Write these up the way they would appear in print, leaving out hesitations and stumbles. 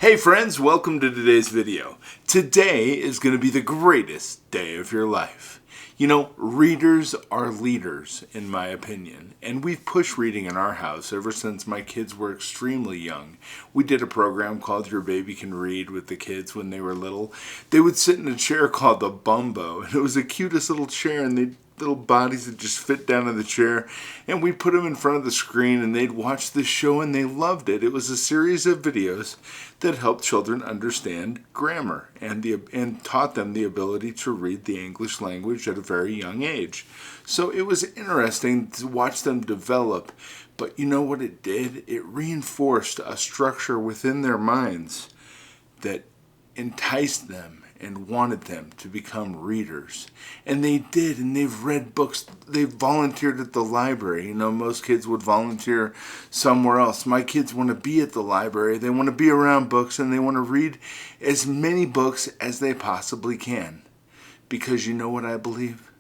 Hey friends, welcome to today's video. Today is going to be the greatest day of your life. You know, readers are leaders, in my opinion, and we've pushed reading in our house ever since my kids were extremely young. We did a program called Your Baby Can Read with the kids when they were little. They would sit in a chair called the Bumbo, and it was the cutest little chair, and little bodies that just fit down in the chair, and we'd put them in front of the screen and they'd watch this show and they loved it. It was a series of videos that helped children understand grammar and taught them the ability to read the English language at a very young age. So it was interesting to watch them develop, but you know what it did? It reinforced a structure within their minds that enticed them and wanted them to become readers. And they did, and they've read books. They've volunteered at the library. You know, most kids would volunteer somewhere else. My kids want to be at the library. They want to be around books, and they want to read as many books as they possibly can. Because you know what I believe?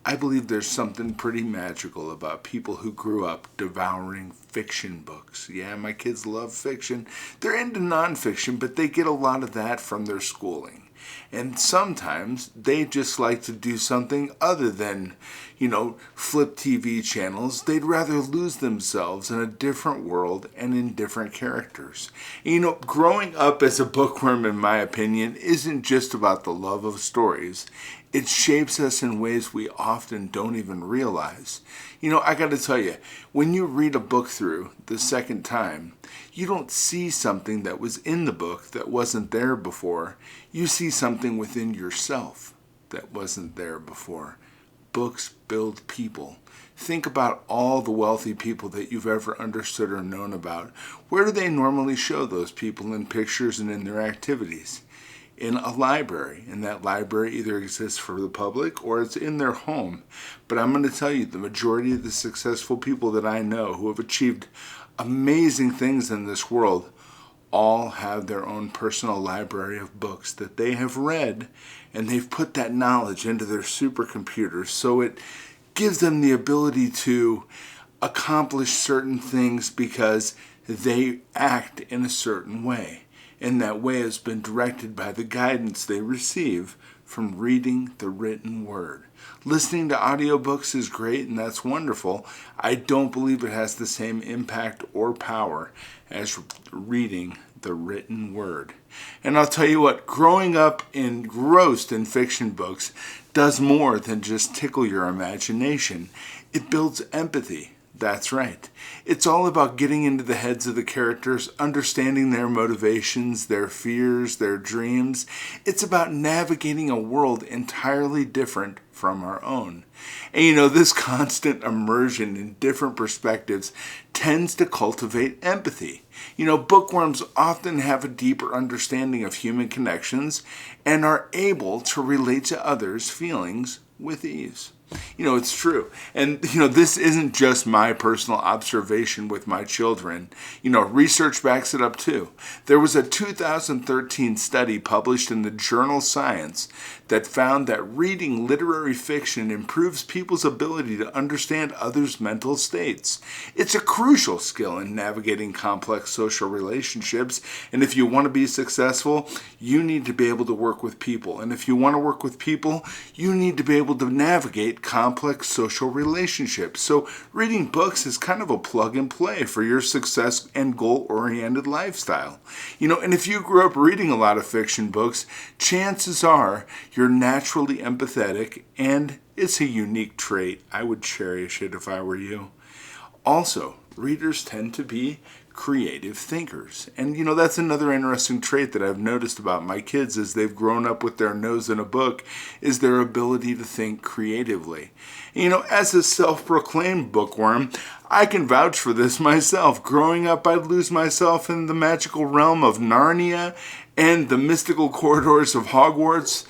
I believe there's something pretty magical about people who grew up devouring fiction books. Yeah, my kids love fiction. They're into nonfiction, but they get a lot of that from their schooling. And sometimes they just like to do something other than, flip TV channels. They'd rather lose themselves in a different world and in different characters. Growing up as a bookworm, in my opinion, isn't just about the love of stories. It shapes us in ways we often don't even realize. I got to tell you, when you read a book through the second time, you don't see something that was in the book that wasn't there before. You see something within yourself that wasn't there before. Books build people. Think about all the wealthy people that you've ever understood or known about. Where do they normally show those people in pictures and in their activities? In a library, and that library either exists for the public or it's in their home. But I'm going to tell you, the majority of the successful people that I know who have achieved amazing things in this world all have their own personal library of books that they have read, and they've put that knowledge into their supercomputers, so it gives them the ability to accomplish certain things because they act in a certain way. And that way has been directed by the guidance they receive from reading the written word. Listening to audiobooks is great, and that's wonderful. I don't believe it has the same impact or power as reading the written word. And I'll tell you what, growing up engrossed in fiction books does more than just tickle your imagination. It builds empathy. That's right. It's all about getting into the heads of the characters, understanding their motivations, their fears, their dreams. It's about navigating a world entirely different from our own. And this constant immersion in different perspectives tends to cultivate empathy. Bookworms often have a deeper understanding of human connections and are able to relate to others' feelings with ease. It's true. And, this isn't just my personal observation with my children. Research backs it up too. There was a 2013 study published in the journal Science that found that reading literary fiction improves people's ability to understand others' mental states. It's a crucial skill in navigating complex social relationships. And if you want to be successful, you need to be able to work with people. And if you want to work with people, you need to be able to navigate complex social relationships. So reading books is kind of a plug and play for your success and goal-oriented lifestyle. And if you grew up reading a lot of fiction books, chances are you're naturally empathetic, and it's a unique trait. I would cherish it if I were you. Also, readers tend to be creative thinkers. And that's another interesting trait that I've noticed about my kids as they've grown up with their nose in a book, is their ability to think creatively. As a self-proclaimed bookworm, I can vouch for this myself. Growing up, I'd lose myself in the magical realm of Narnia and the mystical corridors of Hogwarts,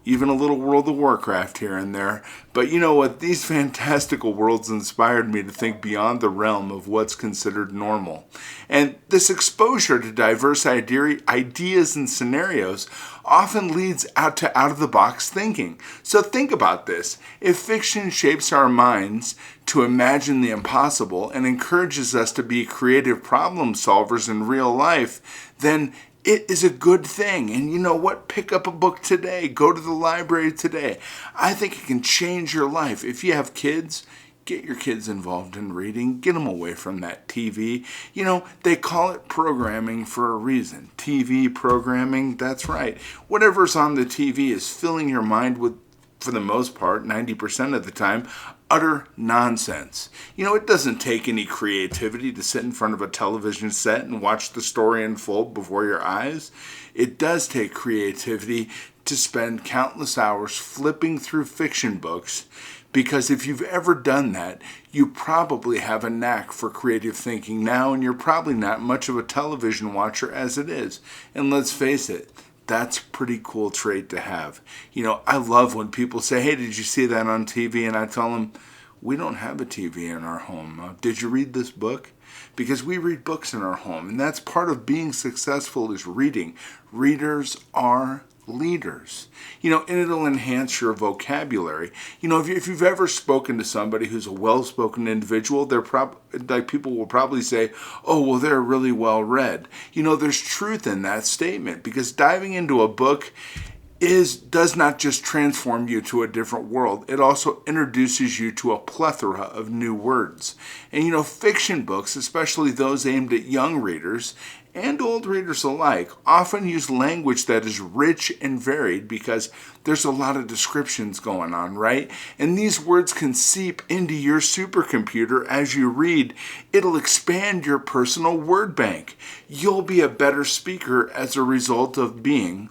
even a little World of Warcraft here and there. But you know what? These fantastical worlds inspired me to think beyond the realm of what's considered normal. And this exposure to diverse ideas and scenarios often leads to out-of-the-box thinking. So think about this. If fiction shapes our minds to imagine the impossible and encourages us to be creative problem solvers in real life, then it is a good thing. And you know what? Pick up a book today. Go to the library today. I think it can change your life. If you have kids, get your kids involved in reading. Get them away from that TV. You know, they call it programming for a reason. TV programming, that's right. Whatever's on the TV is filling your mind with, for the most part, 90% of the time, utter nonsense. You know, it doesn't take any creativity to sit in front of a television set and watch the story unfold before your eyes. It does take creativity to spend countless hours flipping through fiction books, because if you've ever done that, you probably have a knack for creative thinking now, and you're probably not much of a television watcher as it is. And let's face it, that's a pretty cool trait to have. You know, I love when people say, hey, did you see that on TV? And I tell them, we don't have a TV in our home. Did you read this book? Because we read books in our home. And that's part of being successful, is reading. Readers are leaders. You know, and it'll enhance your vocabulary. You know, if you've ever spoken to somebody who's a well-spoken individual, they're like, people will probably say, oh, well, they're really well-read. You know, there's truth in that statement, because diving into a book does not just transform you to a different world. It also introduces you to a plethora of new words. And you know, fiction books, especially those aimed at young readers and old readers alike, often use language that is rich and varied, because there's a lot of descriptions going on, right? And these words can seep into your supercomputer as you read. It'll expand your personal word bank. You'll be a better speaker as a result of being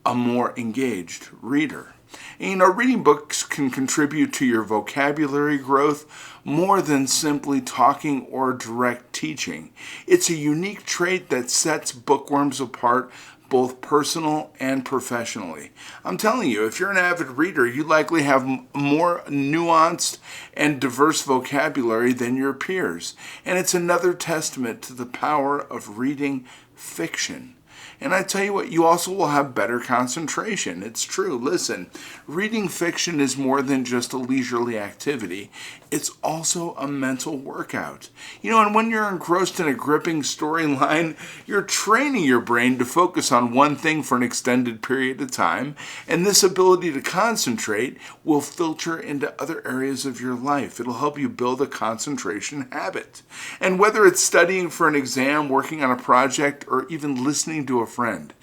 a more engaged reader. And you know, reading books can contribute to your vocabulary growth more than simply talking or direct teaching. It's a unique trait that sets bookworms apart, both personal and professionally. I'm telling you, if you're an avid reader, you likely have more nuanced and diverse vocabulary than your peers. And it's another testament to the power of reading fiction. And I tell you what, you also will have better concentration. It's true. Listen, reading fiction is more than just a leisurely activity. It's also a mental workout. You know, and when you're engrossed in a gripping storyline, you're training your brain to focus on one thing for an extended period of time. And this ability to concentrate will filter into other areas of your life. It'll help you build a concentration habit. And whether it's studying for an exam, working on a project, or even listening to a friend,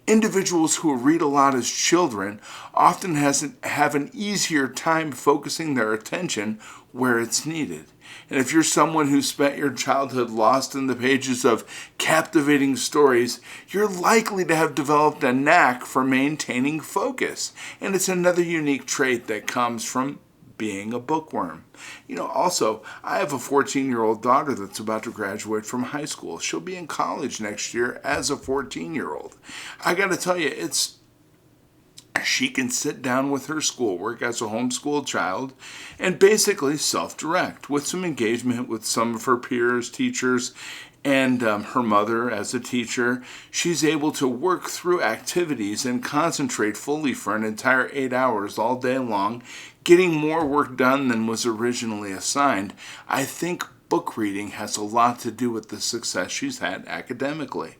individuals who read a lot as children often have an easier time focusing their attention where it's needed. And if you're someone who spent your childhood lost in the pages of captivating stories, you're likely to have developed a knack for maintaining focus. And it's another unique trait that comes from being a bookworm. You know, also, I have a 14-year-old daughter that's about to graduate from high school. She'll be in college next year as a 14-year-old. I got to tell you, she can sit down with her schoolwork as a homeschooled child and basically self-direct with some engagement with some of her peers, teachers, and her mother as a teacher. She's able to work through activities and concentrate fully for an entire 8 hours all day long, getting more work done than was originally assigned. I think book reading has a lot to do with the success she's had academically.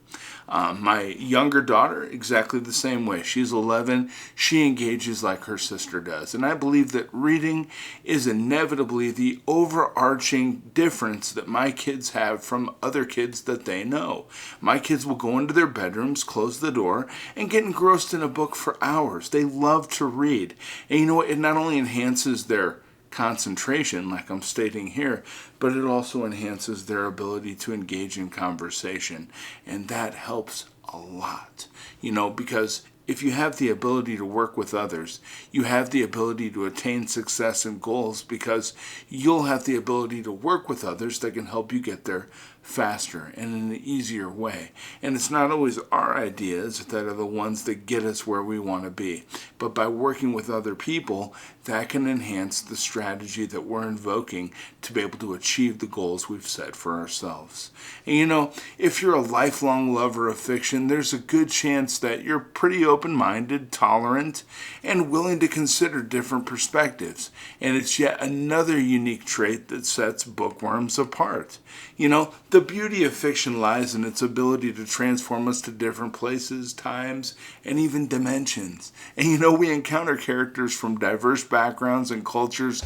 My younger daughter, exactly the same way. She's 11. She engages like her sister does. And I believe that reading is inevitably the overarching difference that my kids have from other kids that they know. My kids will go into their bedrooms, close the door, and get engrossed in a book for hours. They love to read. And you know what? It not only enhances their concentration, like I'm stating here, but it also enhances their ability to engage in conversation. And that helps a lot, you know, because if you have the ability to work with others, you have the ability to attain success and goals, because you'll have the ability to work with others that can help you get there faster and in an easier way. And it's not always our ideas that are the ones that get us where we want to be, but by working with other people, that can enhance the strategy that we're invoking to be able to achieve the goals we've set for ourselves. And you know, if you're a lifelong lover of fiction, there's a good chance that you're pretty open-minded, tolerant, and willing to consider different perspectives. And it's yet another unique trait that sets bookworms apart. The beauty of fiction lies in its ability to transform us to different places, times, and even dimensions. And we encounter characters from diverse backgrounds and cultures,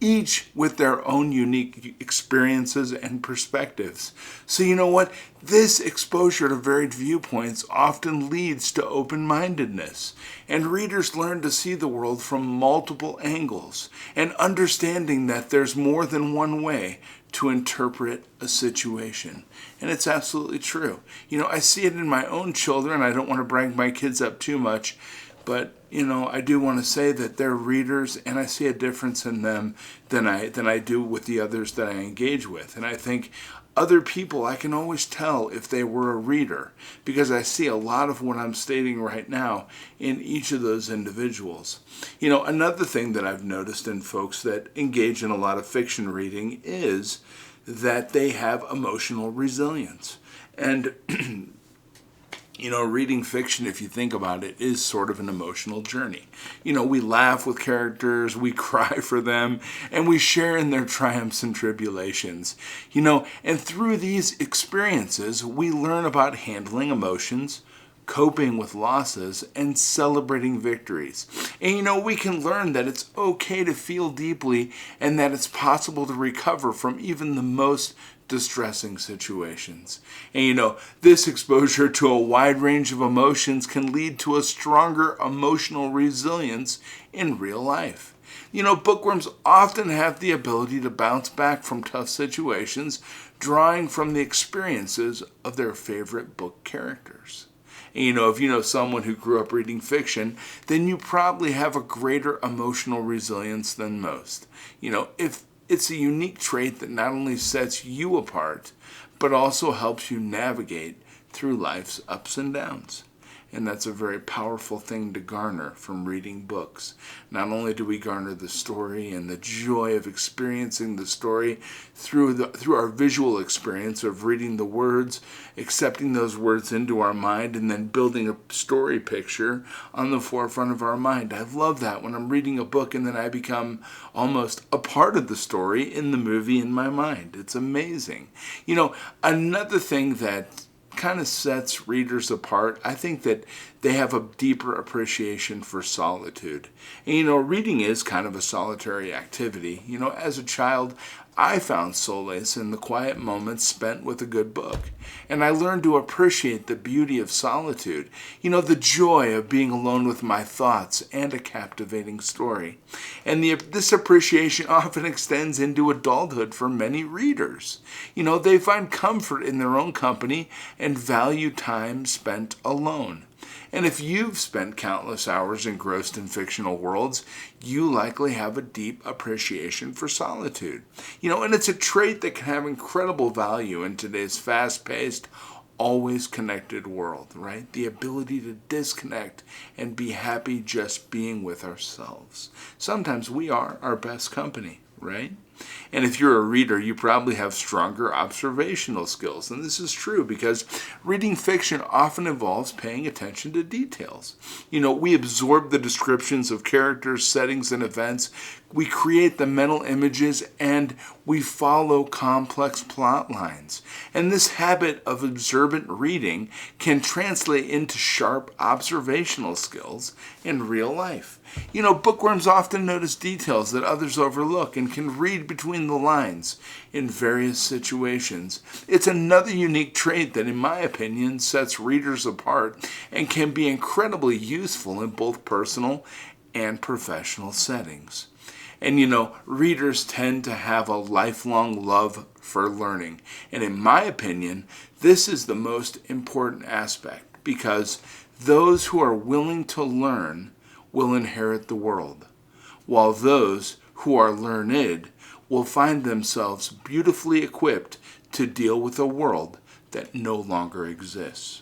each with their own unique experiences and perspectives. So this exposure to varied viewpoints often leads to open-mindedness, and readers learn to see the world from multiple angles, and understanding that there's more than one way to interpret a situation. And it's absolutely true. I see it in my own children. I don't want to brag my kids up too much, but I do want to say that they're readers, and I see a difference in them than I do with the others that I engage with. And I think other people, I can always tell if they were a reader, because I see a lot of what I'm stating right now in each of those individuals. Another thing that I've noticed in folks that engage in a lot of fiction reading is that they have emotional resilience. And reading fiction, if you think about it, is sort of an emotional journey. We laugh with characters, we cry for them, and we share in their triumphs and tribulations. And through these experiences, we learn about handling emotions, coping with losses, and celebrating victories. And we can learn that it's okay to feel deeply, and that it's possible to recover from even the most distressing situations. And this exposure to a wide range of emotions can lead to a stronger emotional resilience in real life. Bookworms often have the ability to bounce back from tough situations, drawing from the experiences of their favorite book characters. And if you know someone who grew up reading fiction, then you probably have a greater emotional resilience than most. If it's a unique trait that not only sets you apart, but also helps you navigate through life's ups and downs. And that's a very powerful thing to garner from reading books. Not only do we garner the story and the joy of experiencing the story through our visual experience of reading the words, accepting those words into our mind, and then building a story picture on the forefront of our mind. I love that when I'm reading a book and then I become almost a part of the story in the movie in my mind. It's amazing. Another thing that kind of sets readers apart, I think that they have a deeper appreciation for solitude. And reading is kind of a solitary activity. As a child, I found solace in the quiet moments spent with a good book. And I learned to appreciate the beauty of solitude, the joy of being alone with my thoughts and a captivating story. And this appreciation often extends into adulthood for many readers. They find comfort in their own company and value time spent alone. And if you've spent countless hours engrossed in fictional worlds, you likely have a deep appreciation for solitude. And it's a trait that can have incredible value in today's fast-paced, always connected world, right? The ability to disconnect and be happy just being with ourselves. Sometimes we are our best company, right? And if you're a reader, you probably have stronger observational skills. And this is true because reading fiction often involves paying attention to details. We absorb the descriptions of characters, settings, and events. We create the mental images, and we follow complex plot lines. And this habit of observant reading can translate into sharp observational skills in real life. Bookworms often notice details that others overlook and can read between the lines in various situations. It's another unique trait that, in my opinion, sets readers apart and can be incredibly useful in both personal and professional settings. And readers tend to have a lifelong love for learning. And in my opinion, this is the most important aspect, because those who are willing to learn will inherit the world, while those who are learned will find themselves beautifully equipped to deal with a world that no longer exists.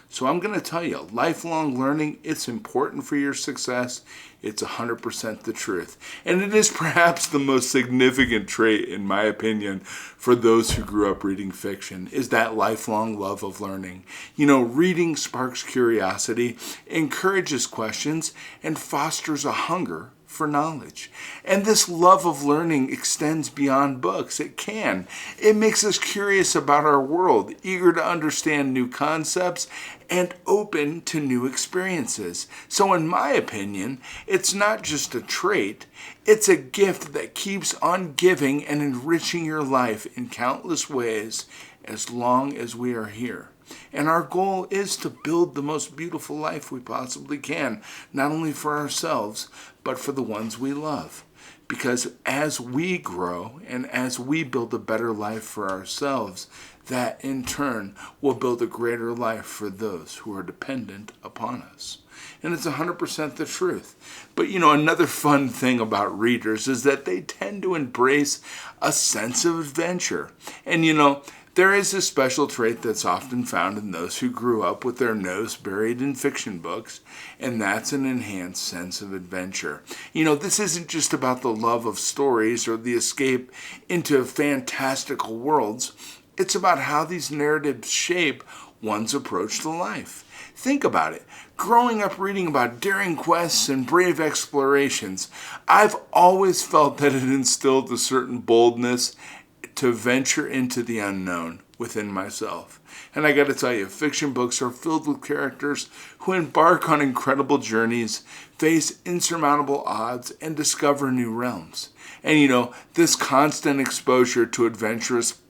So I'm going to tell you, lifelong learning, it's important for your success. It's 100% the truth. And it is perhaps the most significant trait, in my opinion, for those who grew up reading fiction, is that lifelong love of learning. Reading sparks curiosity, encourages questions, and fosters a hunger for knowledge. And this love of learning extends beyond books. It can. It makes us curious about our world, eager to understand new concepts, and open to new experiences. So in my opinion, it's not just a trait, it's a gift that keeps on giving and enriching your life in countless ways as long as we are here. And our goal is to build the most beautiful life we possibly can, not only for ourselves, but for the ones we love. Because as we grow and as we build a better life for ourselves, that in turn will build a greater life for those who are dependent upon us. And it's 100% the truth. But another fun thing about readers is that they tend to embrace a sense of adventure. And there is a special trait that's often found in those who grew up with their nose buried in fiction books, and that's an enhanced sense of adventure. This isn't just about the love of stories or the escape into fantastical worlds. It's about how these narratives shape one's approach to life. Think about it. Growing up reading about daring quests and brave explorations, I've always felt that it instilled a certain boldness to venture into the unknown within myself. And I got to tell you, fiction books are filled with characters who embark on incredible journeys, face insurmountable odds, and discover new realms. And this constant exposure to adventurous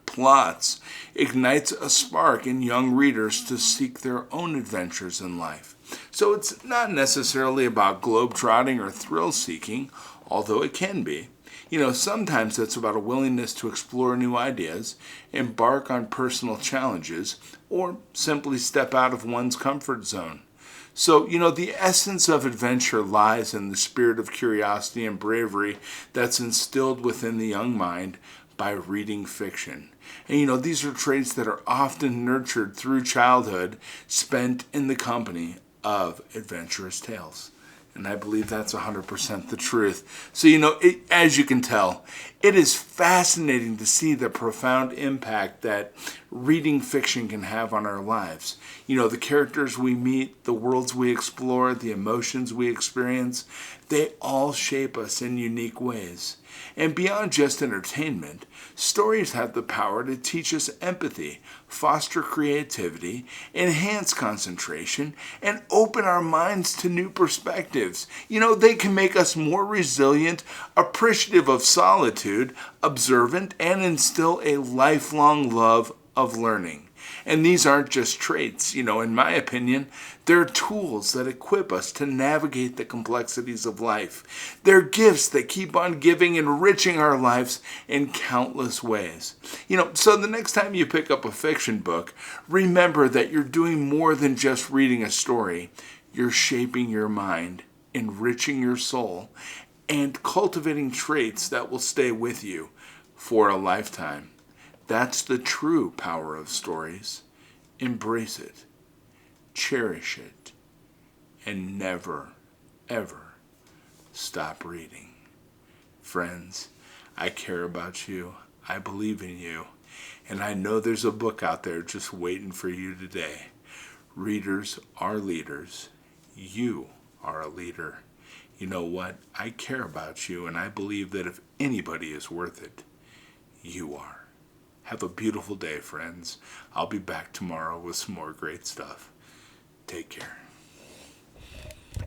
plots ignites a spark in young readers to seek their own adventures in life. So it's not necessarily about globetrotting or thrill-seeking, although it can be. Sometimes it's about a willingness to explore new ideas, embark on personal challenges, or simply step out of one's comfort zone. So, the essence of adventure lies in the spirit of curiosity and bravery that's instilled within the young mind by reading fiction. And these are traits that are often nurtured through childhood, spent in the company of adventurous tales. And I believe that's 100% the truth. So, as you can tell, it is fascinating to see the profound impact that reading fiction can have on our lives. The characters we meet, the worlds we explore, the emotions we experience, they all shape us in unique ways. And beyond just entertainment, stories have the power to teach us empathy, foster creativity, enhance concentration, and open our minds to new perspectives. They can make us more resilient, appreciative of solitude, observant, and instill a lifelong love of learning. And these aren't just traits, in my opinion, they're tools that equip us to navigate the complexities of life. They're gifts that keep on giving, enriching our lives in countless ways. So the next time you pick up a fiction book, remember that you're doing more than just reading a story. You're shaping your mind, enriching your soul, and cultivating traits that will stay with you for a lifetime. That's the true power of stories. Embrace it, cherish it, and never, ever stop reading. Friends, I care about you. I believe in you. And I know there's a book out there just waiting for you today. Readers are leaders. You are a leader. You know what? I care about you, and I believe that if anybody is worth it, you are. Have a beautiful day, friends. I'll be back tomorrow with some more great stuff. Take care.